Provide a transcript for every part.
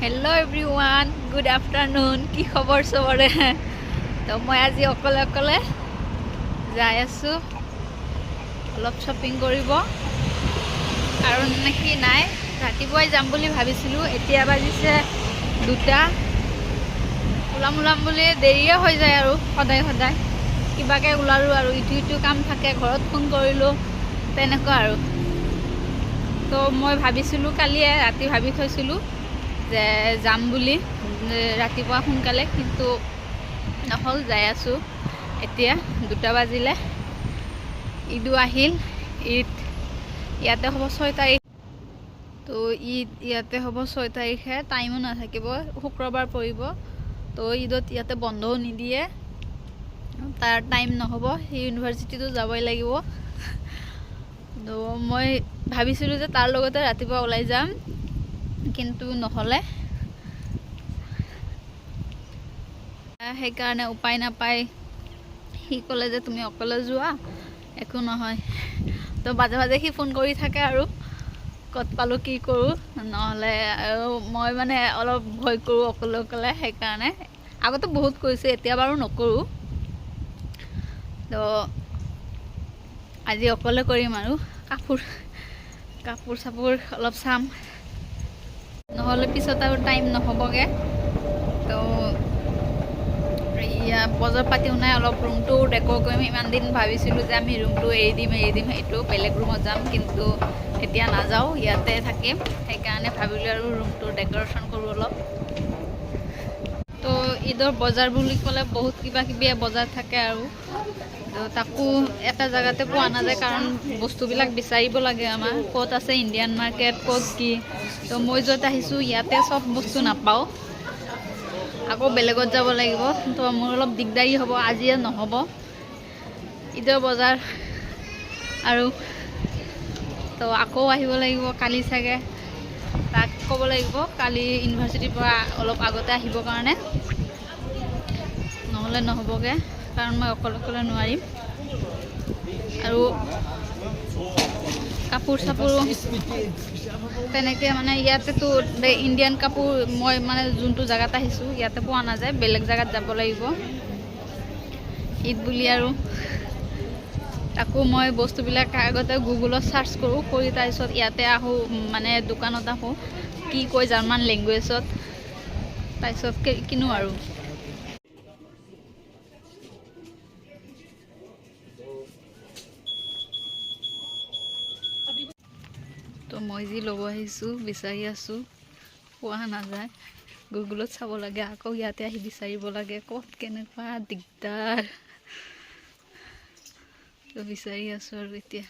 Hello everyone, good afternoon. কি খবৰ সবৰে? তো মই আজি অকলে যাই আছো অলপ শ্বপিং কৰিব। কাৰণ কি নাই, ৰাতিপুৱাই যাম বুলি ভাবিছিলো, এতিয়া বাজিছে 2টা। ওলাম বুলি দেৰিয়ে হৈ যায় আৰু সদায় কিবাকে ওলালো আৰু ইটো কাম থাকে, ঘৰত ফোন কৰিলো, তেনেকুৱা আৰু। তো মই ভাবিছিলো কালিয়ে ৰাতি ভাবি থৈছিলো যে যাম বুলি ৰাতিপুৱা সোনকালে, কিন্তু নহ'ল। যাই আছো এতিয়া 2টা বাজিলে। ঈদো আহিল, ঈদ ইয়াতে হ'ব 6 তাৰিখ। তো ঈদ ইয়াতে হ'ব 6 তাৰিখে, টাইমো নাথাকিব, শুক্ৰবাৰ পৰিব। তো ঈদত ইয়াতে বন্ধও নিদিয়ে, তাৰ টাইম নহ'ব, সেই ইউনিভাৰ্চিটিতো যাবই লাগিব। তো মই ভাবিছিলোঁ যে তাৰ লগতে ৰাতিপুৱা ওলাই যাম, কিন্তু নহ'লে। সেইকাৰণে উপায় নাপায় সি ক'লে যে তুমি অকলে যোৱা, একো নহয়। তো মাজে সি ফোন কৰি থাকে আৰু ক'ত পালোঁ কি কৰোঁ, নহ'লে আৰু মই মানে অলপ ভয় কৰোঁ অকলে। সেইকাৰণে আগতে বহুত কৰিছোঁ, এতিয়া বাৰু নকৰোঁ। তো আজি অকলে কৰিম আৰু কাপোৰ চাপোৰ অলপ চাম, নহ'লে পিছত আৰু টাইম নহ'বগৈ। তো বজাৰ পাতিও নাই, অলপ ৰুমটো ডেক'ৰ কৰিম। ইমান দিন ভাবিছিলোঁ যে আমি ৰুমটো এৰি দিম, সেইটো বেলেগ ৰুমত যাম, কিন্তু এতিয়া নাযাওঁ, ইয়াতে থাকিম। সেইকাৰণে ভাবিলোঁ আৰু ৰুমটো ডেক'ৰেশ্যন কৰোঁ অলপ। তো ঈদৰ বজাৰ বুলি ক'লে বহুত কিবা বজাৰ থাকে আৰু, তো তাকো এটা জেগাতে পোৱা নাযায়, কাৰণ বস্তুবিলাক বিচাৰিব লাগে আমাৰ, ক'ত আছে ইণ্ডিয়ান মাৰ্কেট, ক'ত কি। তো মই য'ত আহিছোঁ ইয়াতে চব বস্তু নাপাওঁ, আকৌ বেলেগত যাব লাগিব। তো মোৰ অলপ দিগদাৰী হ'ব, আজিয়ে নহ'ব ঈদৰ বজাৰ আৰু। তো আকৌ আহিব লাগিব কালি চাগে, তাক ক'ব লাগিব কালি ইউনিভাৰ্চিটিৰ পৰা অলপ আগতে আহিবৰ কাৰণে, নহ'লে নহ'বগৈ, কাৰণ মই অকলে নোৱাৰিম। আৰু কাপোৰ চাপোৰো তেনেকৈ মানে ইয়াতেতো ইণ্ডিয়ান কাপোৰ মই মানে যোনটো জেগাত আহিছোঁ ইয়াতে পোৱা নাযায়, বেলেগ জেগাত যাব লাগিব ঈদ বুলি আৰু। তাকো মই বস্তুবিলাক আগতে গুগলত চাৰ্চ কৰোঁ, কৰি তাৰপিছত ইয়াতে আহোঁ, মানে দোকানত আহোঁ, কি কয় জাৰ্মান লেংগুৱেজত, তাৰপিছত কিনো আৰু। তো মই যি ল'ব আহিছোঁ বিচাৰি আছোঁ, পোৱা নাযায়, গুগলত চাব লাগে, আকৌ ইয়াতে আহি বিচাৰিব লাগে, ক'ত কেনেকুৱা দিগদাৰ। তো বিচাৰি আছোঁ আৰু এতিয়া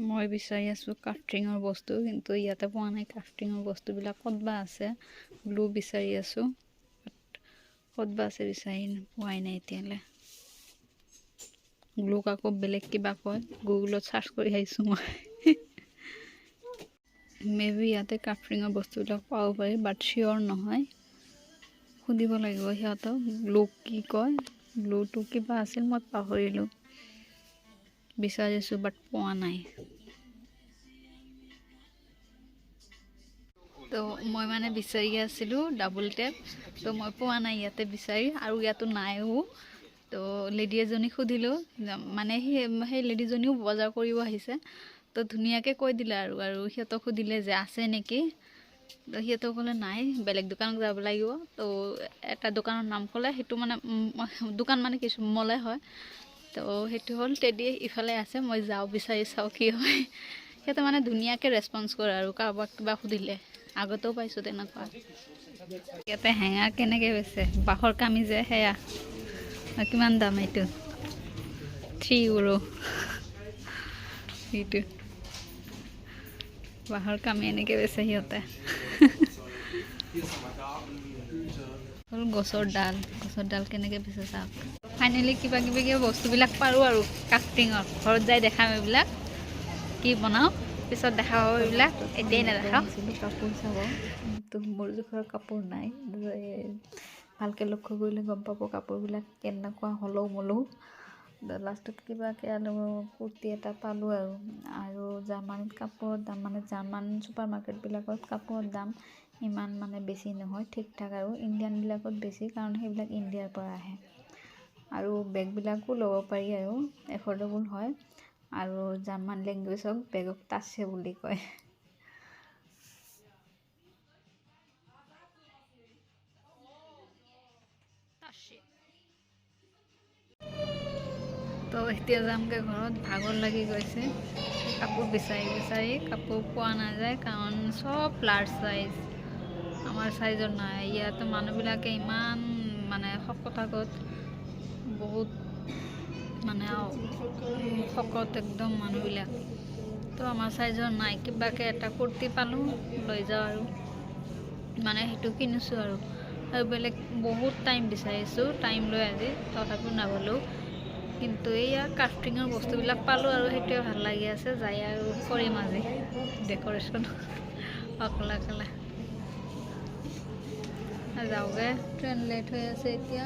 মই বিচাৰি আছোঁ ক্ৰাফ্টিঙৰ বস্তু, কিন্তু ইয়াতে পোৱা নাই। ক্ৰাফ্টিঙৰ বস্তুবিলাক ক'ত বা আছে, গ্লু বিচাৰি আছোঁ, ক'ত বা আছে, বিচাৰি পোৱাই নাই এতিয়ালৈ। গ্লুক আকৌ বেলেগ কিবা কয়, গুগলত চাৰ্চ কৰি আহিছোঁ মই। মেবি ইয়াতে ক্ৰাফ্টিঙৰ বস্তুবিলাক পাব পাৰি, বাট চিয়'ৰ নহয়, সুধিব লাগিব সিহঁতক গ্লুক কি কয়। গ্লুটো কিবা আছিল, মই পাহৰিলোঁ, বিচাৰিছোঁ বাট পোৱা নাই। তো মই মানে বিচাৰি আছিলোঁ ডাবল টেপ, তো মই পোৱা নাই ইয়াতে বিচাৰি, আৰু ইয়াতো নাইও। তো লেডি এজনীক সুধিলোঁ, মানে সেই লেডিজনীও বজাৰ কৰিব আহিছে, তো ধুনীয়াকৈ কৈ দিলে আৰু সিহঁতক সুধিলে যে আছে নেকি, তো সিহঁতক ক'লে নাই, বেলেগ দোকানত যাব লাগিব। তো এটা দোকানৰ নাম ক'লে, সেইটো মানে দোকান মানে কিছু মলে হয়, তো সেইটো হ'ল টেডি, ইফালে আছে, মই যাওঁ বিচাৰি চাওঁ কি হয়। সিহঁতে মানে ধুনীয়াকৈ ৰেচপঞ্চ কৰে আৰু কাৰোবাক কিবা সুধিলে, আগতেও পাইছোঁ তেনেকুৱা। ইয়াতে হেঙাৰ কেনেকৈ বেচে, বাঁহৰ কামি যে, সেয়া কিমান দাম, এইটো 3 ইউৰো। সেইটো বাঁহৰ কামি এনেকৈ বেচে সিহঁতে। হ'ল গছৰ ডাল কেনেকৈ বেচে চাওক। ফাইনেলি কিবা বস্তুবিলাক পাৰোঁ আৰু ক্ৰাফ্টিঙৰ, ঘৰত যাই দেখাম এইবিলাক কি বনাওঁ, পিছত দেখা পাব এইবিলাক, এতিয়াই নেদেখাওঁ। কাপোৰ চাব, কিন্তু মোৰ জোখৰ কাপোৰ নাই, ভালকৈ লক্ষ্য কৰিলে গম পাব কাপোৰবিলাক কেনেকুৱা হলৌ মলৌ। লাষ্টত কিবাকৈ আৰু কুৰ্তি এটা পালোঁ আৰু জাৰ্মানীত কাপোৰৰ দাম, মানে জাৰ্মান চুপাৰ মাৰ্কেটবিলাকত কাপোৰৰ দাম ইমান মানে বেছি নহয়, ঠিক ঠাক আৰু ইণ্ডিয়ানবিলাকত বেছি, কাৰণ সেইবিলাক ইণ্ডিয়াৰ পৰা আহে। আৰু বেগবিলাকো ল'ব পাৰি আৰু এফৰ্ডেবল হয়। আৰু জাৰ্মান লেংগুৱেজক বেগক টাছে বুলি কয়। তো এতিয়া যামগৈ ঘৰত, ভাগৰ লাগি গৈছে। কাপোৰ বিচাৰি বিচাৰি কাপোৰ পোৱা নাযায়, কাৰণ চব লাৰ্জ চাইজ, আমাৰ চাইজৰ নাই। ইয়াতে মানুহবিলাকে ইমান মানে শকত বহুত মানে শকত একদম মানুহবিলাক, তো আমাৰ চাইজৰ নাই। কিবাকৈ এটা কুৰ্তি পালোঁ, লৈ যাওঁ আৰু মানে সেইটো কিনিছোঁ আৰু বেলেগ বহুত টাইম বিচাৰিছোঁ, টাইম লৈ আজি তথাপিও নাপালোঁ। কিন্তু এইয়া ক্ৰাফটিঙৰ বস্তুবিলাক পালোঁ আৰু সেইটোৱে ভাল লাগি আছে। যাই আৰু কৰিম আজি ডেক'ৰেশ্যন অকলে অকলে। যাওঁগৈ, ট্ৰেইন লেট হৈ আছে এতিয়া,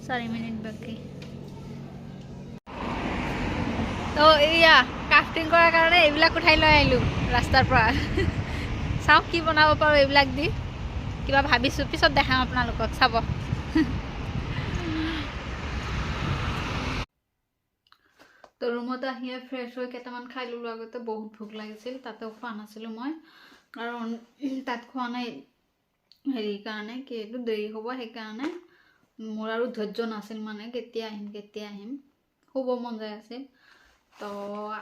4 মিনিট বাকী। তো এইয়া ক্ৰাফটিং কৰাৰ কাৰণে এইবিলাক উঠাই লৈ আহিলোঁ ৰাস্তাৰ পৰা। চাওঁ কি বনাব পাৰোঁ এইবিলাক দি, কিবা ভাবিছোঁ, পিছত দেখাম আপোনালোকক, চাব। তো ৰুমত আহিয়ে ফ্ৰেছ হৈ কেইটামান খাই ল'লোঁ। আগতে বহুত ভোক লাগিছিল, তাতেও খোৱা নাছিলোঁ মই, কাৰণ তাত খোৱা নাই হেৰি কাৰণে, কি এইটো দেৰি হ'ব, সেইকাৰণে মোৰ আৰু ধৈৰ্য নাছিল, মানে কেতিয়া আহিম শুব মন যায় আছিল। তো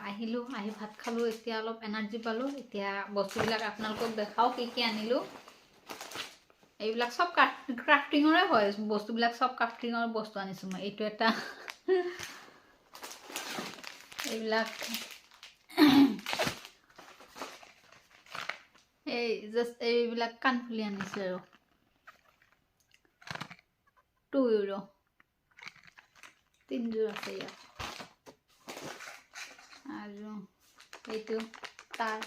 আহিলোঁ, আহি ভাত খালোঁ, এতিয়া অলপ এনাৰ্জি পালোঁ। এতিয়া বস্তুবিলাক আপোনালোকক দেখাওঁ কি কি আনিলোঁ। এইবিলাক চব ক্ৰাফটিঙৰে হয় বস্তুবিলাক, চব ক্ৰাফটিঙৰ বস্তু আনিছোঁ মই। এইটো এটা এইবিলাক এইবিলাক কাণফুলি আনিছোঁ আৰু 2 ইউৰো, 3যোৰ আছে ইয়াত। আৰু এইটো তাৰ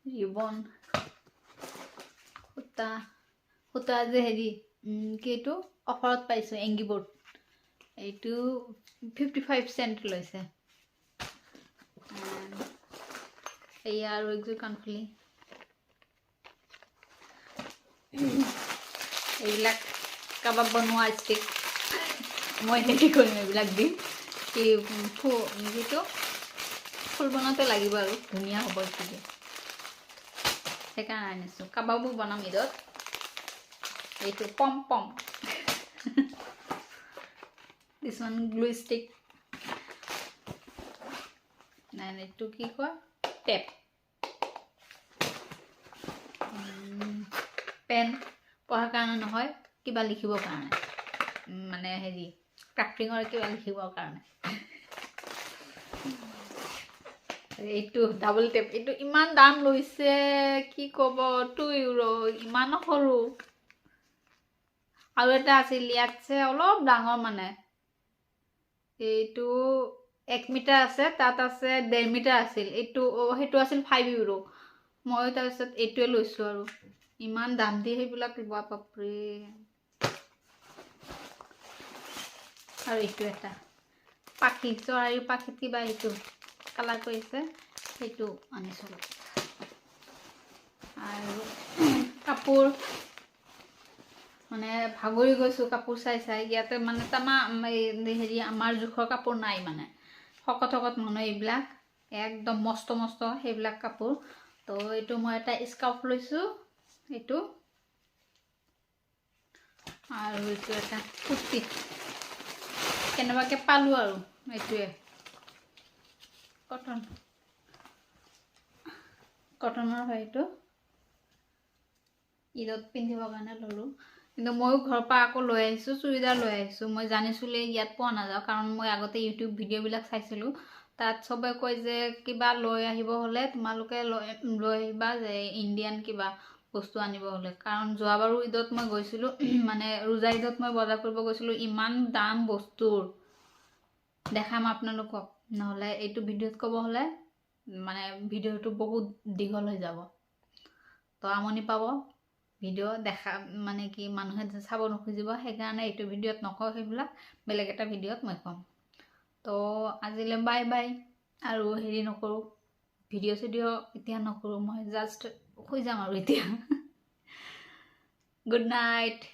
ৰিবন, সূতা যে হেৰি কি এইটো অফাৰত পাইছোঁ এংগিবৰ্ড, এইটো 55 চেণ্ট লৈছে। এয়া আৰু একযোৰ কাণফুলি। এইবিলাক কাবাব বনোৱা ষ্টিক, মই হেৰি কৰিম এইবিলাক দিম, কি যিটো ফুল বনাওঁতে লাগিব আৰু ধুনীয়া হ'ব এইটো দি, সেইকাৰণে আনিছোঁ। কাবাবো বনাম ঈদত। এইটো পম দিছ ওৱান গ্লু ষ্টিক, নাই এইটো কি কয় টেপ, পেন পঢ়াৰ কাৰণে নহয়, কিবা লিখিবৰ কাৰণে, মানে হেৰি ক্ৰাফটিঙৰ কিবা লিখিবৰ কাৰণে। এইটো ডাবল টেপ, এইটো ইমান দাম লৈছে, কি ক'ব, 2 ইউৰো, ইমানো সৰু। আৰু এটা আছিল ইয়াতছে অলপ ডাঙৰ, মানে এইটো 1 মিটাৰ আছে, তাত আছে 1.5 মিটাৰ আছিল। সেইটো আছিল 5 ইউৰো। মই তাৰপিছত এইটোৱে লৈছোঁ আৰু ইমান দাম দি সেইবিলাক লোৱা, বাপৰে। আৰু এইটো এটা পাখি, চৰাইৰ পাখিত কিবা এইটো কালাৰ কৰিছে, সেইটো আনিছোঁ। আৰু কাপোৰ, মানে ভাগৰি গৈছোঁ কাপোৰ চাই চাই। ইয়াতে মানে হেৰি আমাৰ জোখৰ কাপোৰ নাই, মানে শকত মানুহ এইবিলাক একদম মস্ত সেইবিলাক কাপোৰ। তো এইটো মই এটা স্কাৰ্ফ লৈছোঁ, এইটো। আৰু এইটো এটা কুৰ্তি কেনেবাকৈ পালোঁ আৰু, এইটোৱে কটনৰ হয়। এইটো ঈদত পিন্ধিবৰ কাৰণে ল'লোঁ, কিন্তু ময়ো ঘৰৰ পৰা আকৌ লৈ আহিছোঁ, চুৰিদাৰ লৈ আহিছোঁ। মই জানিছিলোঁ ইয়াত পোৱা নাযাওঁ, কাৰণ মই আগতে ইউটিউব ভিডিঅ'বিলাক চাইছিলোঁ। তাত চবে কয় যে কিবা লৈ আহিব হ'লে তোমালোকে লৈ আহিবা, যে ইণ্ডিয়ান কিবা বস্তু আনিব হ'লে। কাৰণ যোৱাবাৰো ঈদত মই গৈছিলোঁ, মানে ৰোজা ঈদত মই বজাৰ কৰিব গৈছিলোঁ, ইমান দাম বস্তুৰ। দেখাম আপোনালোকক, নহ'লে এইটো ভিডিঅ'ত ক'ব হ'লে মানে ভিডিঅ'টো বহুত দীঘল হৈ যাব, তো আমনি পাব ভিডিঅ' দেখা, মানে কি মানুহে চাব নুখুজিব। সেইকাৰণে এইটো ভিডিঅ'ত নকওঁ, সেইবিলাক বেলেগ এটা ভিডিঅ'ত মই ক'ম। তো আজিলৈ বাই বাই, আৰু হেৰি নকৰোঁ, ভিডিঅ' চিডিঅ' এতিয়া নকৰোঁ মই জাষ্ট শুই যাম আৰু এতিয়া গুড নাইট